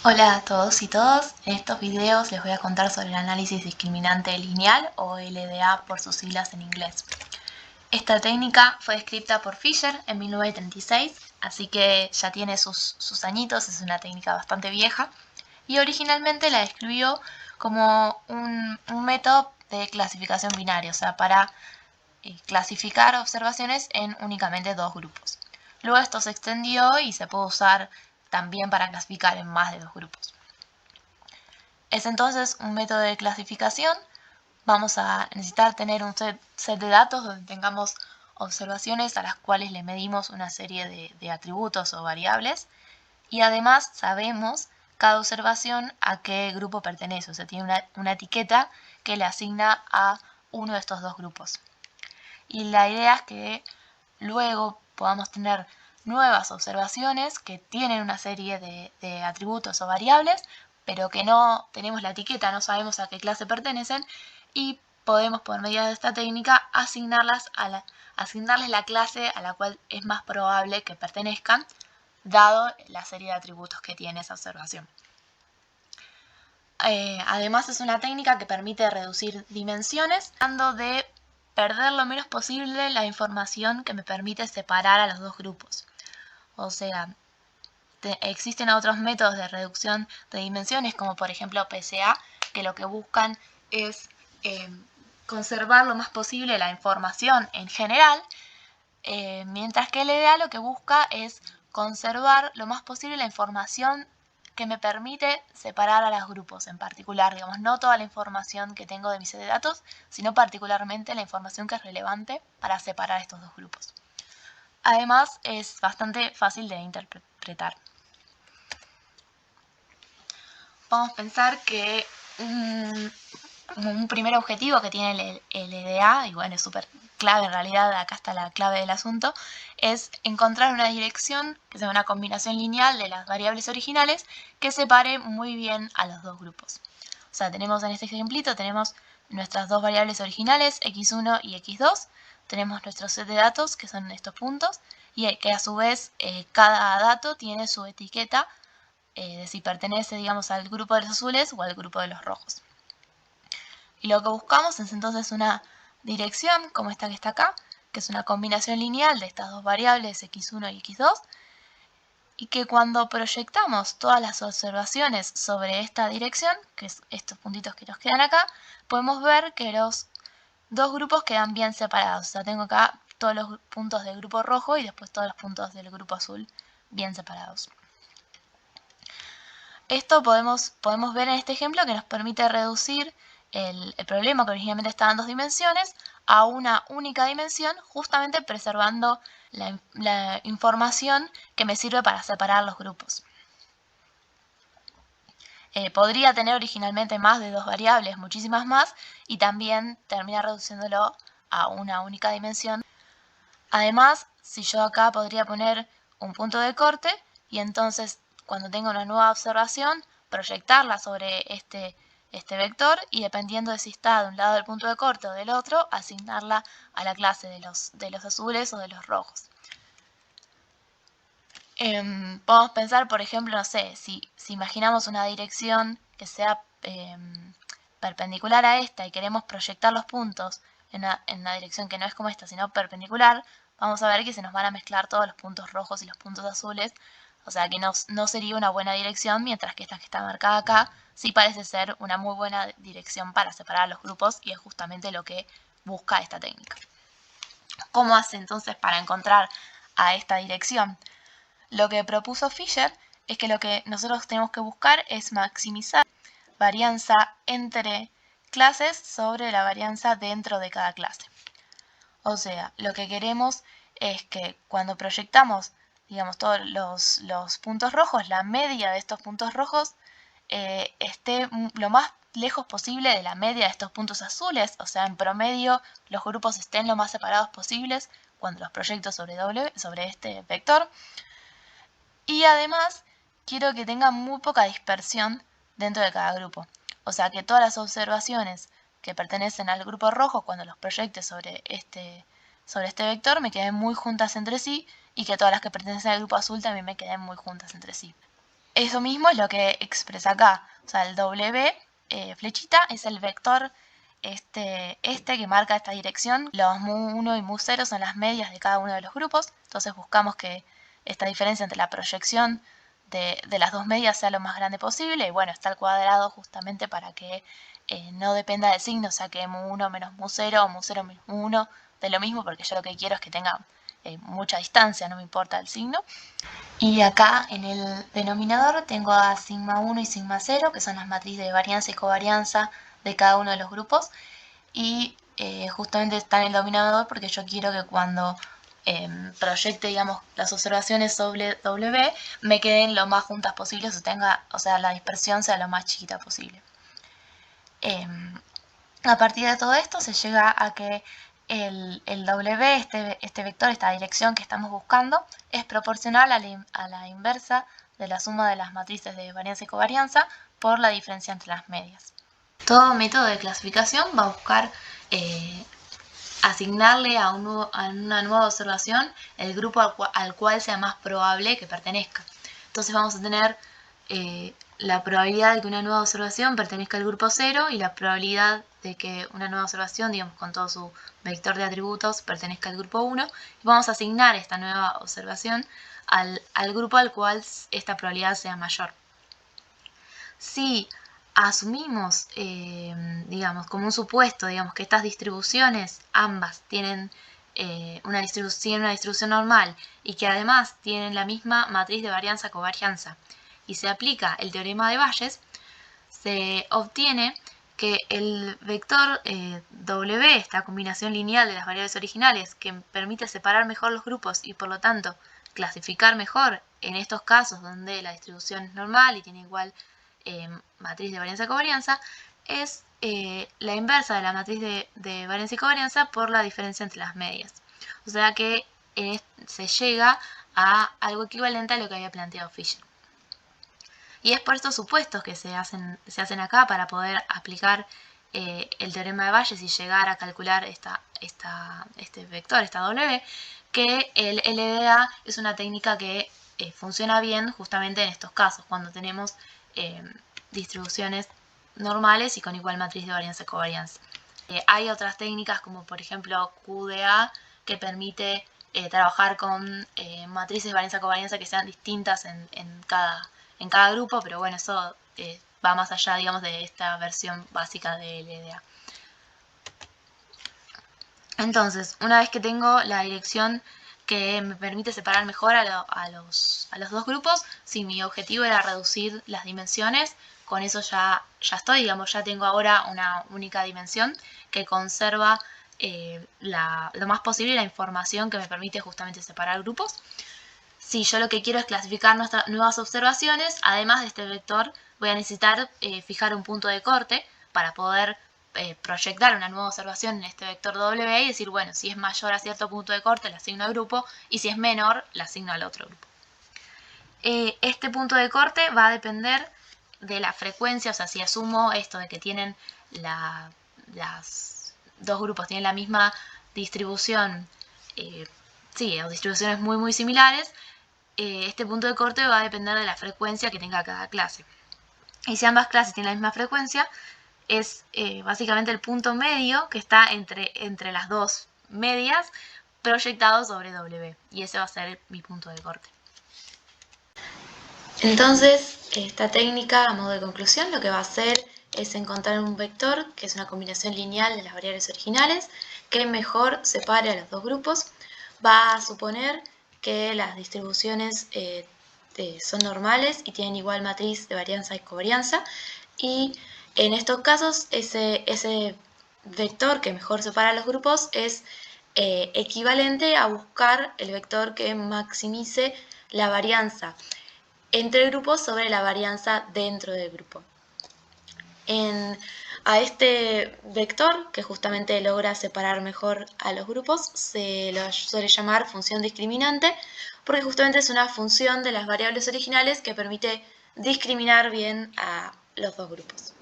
Hola a todos y todas, en estos videos les voy a contar sobre el análisis discriminante lineal o LDA por sus siglas en inglés. Esta técnica fue descrita por Fisher en 1936, así que ya tiene sus añitos, es una técnica bastante vieja, y originalmente la describió como un método de clasificación binaria, o sea, para clasificar observaciones en únicamente dos grupos. Luego esto se extendió y se puede usar también para clasificar en más de dos grupos. Es entonces un método de clasificación. Vamos a necesitar tener un set de datos donde tengamos observaciones a las cuales le medimos una serie de atributos o variables, y además sabemos cada observación a qué grupo pertenece, o sea, tiene una etiqueta que le asigna a uno de estos dos grupos. Y la idea es que luego podamos tener nuevas observaciones que tienen una serie de atributos o variables, pero que no tenemos la etiqueta, no sabemos a qué clase pertenecen, y podemos, por medio de esta técnica, asignarles la clase a la cual es más probable que pertenezcan, dado la serie de atributos que tiene esa observación. Además, es una técnica que permite reducir dimensiones, tratando de perder lo menos posible la información que me permite separar a los dos grupos. O sea, existen otros métodos de reducción de dimensiones, como por ejemplo PCA, que lo que buscan es conservar lo más posible la información en general, mientras que LDA lo que busca es conservar lo más posible la información que me permite separar a los grupos en particular, digamos, no toda la información que tengo de mi set de datos, sino particularmente la información que es relevante para separar estos dos grupos. Además, es bastante fácil de interpretar. Vamos a pensar que un primer objetivo que tiene el LDA, y bueno, es súper clave en realidad, acá está la clave del asunto, es encontrar una dirección que sea una combinación lineal de las variables originales que separe muy bien a los dos grupos. O sea, tenemos en este ejemplito, tenemos nuestras dos variables originales, x1 y x2, tenemos nuestro set de datos, que son estos puntos, y que a su vez cada dato tiene su etiqueta de si pertenece, digamos, al grupo de los azules o al grupo de los rojos. Y lo que buscamos es entonces una dirección, como esta que está acá, que es una combinación lineal de estas dos variables, x1 y x2, y que cuando proyectamos todas las observaciones sobre esta dirección, que es estos puntitos que nos quedan acá, podemos ver que los dos grupos quedan bien separados. O sea, tengo acá todos los puntos del grupo rojo y después todos los puntos del grupo azul bien separados. Esto podemos ver en este ejemplo que nos permite reducir el problema, que originalmente estaba en dos dimensiones, a una única dimensión, justamente preservando la información que me sirve para separar los grupos. Podría tener originalmente más de dos variables, muchísimas más, y también termina reduciéndolo a una única dimensión. Además, si yo acá podría poner un punto de corte, y entonces cuando tenga una nueva observación, proyectarla sobre este vector, y dependiendo de si está de un lado del punto de corte o del otro, asignarla a la clase de los azules o de los rojos. Podemos pensar, por ejemplo, no sé, si imaginamos una dirección que sea perpendicular a esta y queremos proyectar los puntos en una dirección que no es como esta, sino perpendicular, vamos a ver que se nos van a mezclar todos los puntos rojos y los puntos azules, o sea que no sería una buena dirección, mientras que esta que está marcada acá sí parece ser una muy buena dirección para separar los grupos, y es justamente lo que busca esta técnica. ¿Cómo hace entonces para encontrar a esta dirección? Lo que propuso Fisher es que lo que nosotros tenemos que buscar es maximizar la varianza entre clases sobre la varianza dentro de cada clase. O sea, lo que queremos es que cuando proyectamos, digamos, todos los puntos rojos, la media de estos puntos rojos esté lo más lejos posible de la media de estos puntos azules, o sea, en promedio los grupos estén lo más separados posibles cuando los proyecto sobre este vector. Y además quiero que tenga muy poca dispersión dentro de cada grupo. O sea, que todas las observaciones que pertenecen al grupo rojo, cuando los proyecte sobre este vector, me queden muy juntas entre sí, y que todas las que pertenecen al grupo azul también me queden muy juntas entre sí. eso mismo es lo que expresa acá. O sea, el W flechita es el vector este que marca esta dirección. Los mu1 y mu0 son las medias de cada uno de los grupos. Entonces buscamos que esta diferencia entre la proyección de las dos medias sea lo más grande posible. Y bueno, está el cuadrado justamente para que no dependa del signo, o sea que mu1 menos mu0 o mu0 menos mu1 de lo mismo, porque yo lo que quiero es que tenga mucha distancia, no me importa el signo. Y acá en el denominador tengo a sigma 1 y sigma 0, que son las matrices de varianza y covarianza de cada uno de los grupos. Y justamente está en el denominador porque yo quiero que cuando proyecte, digamos, las observaciones sobre W, me queden lo más juntas posibles, o sea, la dispersión sea lo más chiquita posible. A partir de todo esto se llega a que el W, este vector, esta dirección que estamos buscando, es proporcional a la inversa de la suma de las matrices de varianza y covarianza por la diferencia entre las medias. Todo método de clasificación va a buscar asignarle a una nueva observación el grupo al cual sea más probable que pertenezca. Entonces vamos a tener la probabilidad de que una nueva observación pertenezca al grupo 0 y la probabilidad de que una nueva observación, digamos, con todo su vector de atributos, pertenezca al grupo 1. Y vamos a asignar esta nueva observación al grupo al cual esta probabilidad sea mayor. Si asumimos, digamos, como un supuesto, digamos, que estas distribuciones ambas tienen una distribución normal y que además tienen la misma matriz de varianza-covarianza y se aplica el teorema de Bayes, se obtiene que el vector W, esta combinación lineal de las variables originales que permite separar mejor los grupos y por lo tanto clasificar mejor en estos casos donde la distribución es normal y tiene igual matriz de varianza y covarianza, es la inversa de la matriz de varianza y covarianza por la diferencia entre las medias. O sea que se llega a algo equivalente a lo que había planteado Fisher. Y es por estos supuestos que se hacen acá para poder aplicar el teorema de Bayes y llegar a calcular este vector, esta W, que el LDA es una técnica que funciona bien justamente en estos casos, cuando tenemos distribuciones normales y con igual matriz de varianza y covarianza. Hay otras técnicas como por ejemplo QDA que permite trabajar con matrices de varianza y covarianza que sean distintas en cada grupo, pero bueno, eso va más allá, digamos, de esta versión básica de LDA. Entonces, una vez que tengo la dirección que me permite separar mejor a los dos grupos, si mi objetivo era reducir las dimensiones, con eso ya estoy, digamos, ya tengo ahora una única dimensión que conserva lo más posible la información que me permite justamente separar grupos. Si yo lo que quiero es clasificar nuestras nuevas observaciones, además de este vector, voy a necesitar fijar un punto de corte para poder proyectar una nueva observación en este vector W y decir, bueno, si es mayor a cierto punto de corte, la asigno al grupo, y si es menor, la asigno al otro grupo. Este punto de corte va a depender de la frecuencia, o sea, si asumo esto de que tienen las dos grupos tienen la misma distribución, o distribuciones muy similares, este punto de corte va a depender de la frecuencia que tenga cada clase. Y si ambas clases tienen la misma frecuencia, es básicamente el punto medio que está entre las dos medias proyectado sobre W. Y ese va a ser mi punto de corte. Entonces, esta técnica, a modo de conclusión, lo que va a hacer es encontrar un vector, que es una combinación lineal de las variables originales, que mejor separe a los dos grupos. Va a suponer que las distribuciones son normales y tienen igual matriz de varianza y covarianza. Y en estos casos, ese vector que mejor separa a los grupos es equivalente a buscar el vector que maximice la varianza entre grupos sobre la varianza dentro del grupo. A este vector, que justamente logra separar mejor a los grupos, se lo suele llamar función discriminante, porque justamente es una función de las variables originales que permite discriminar bien a los dos grupos.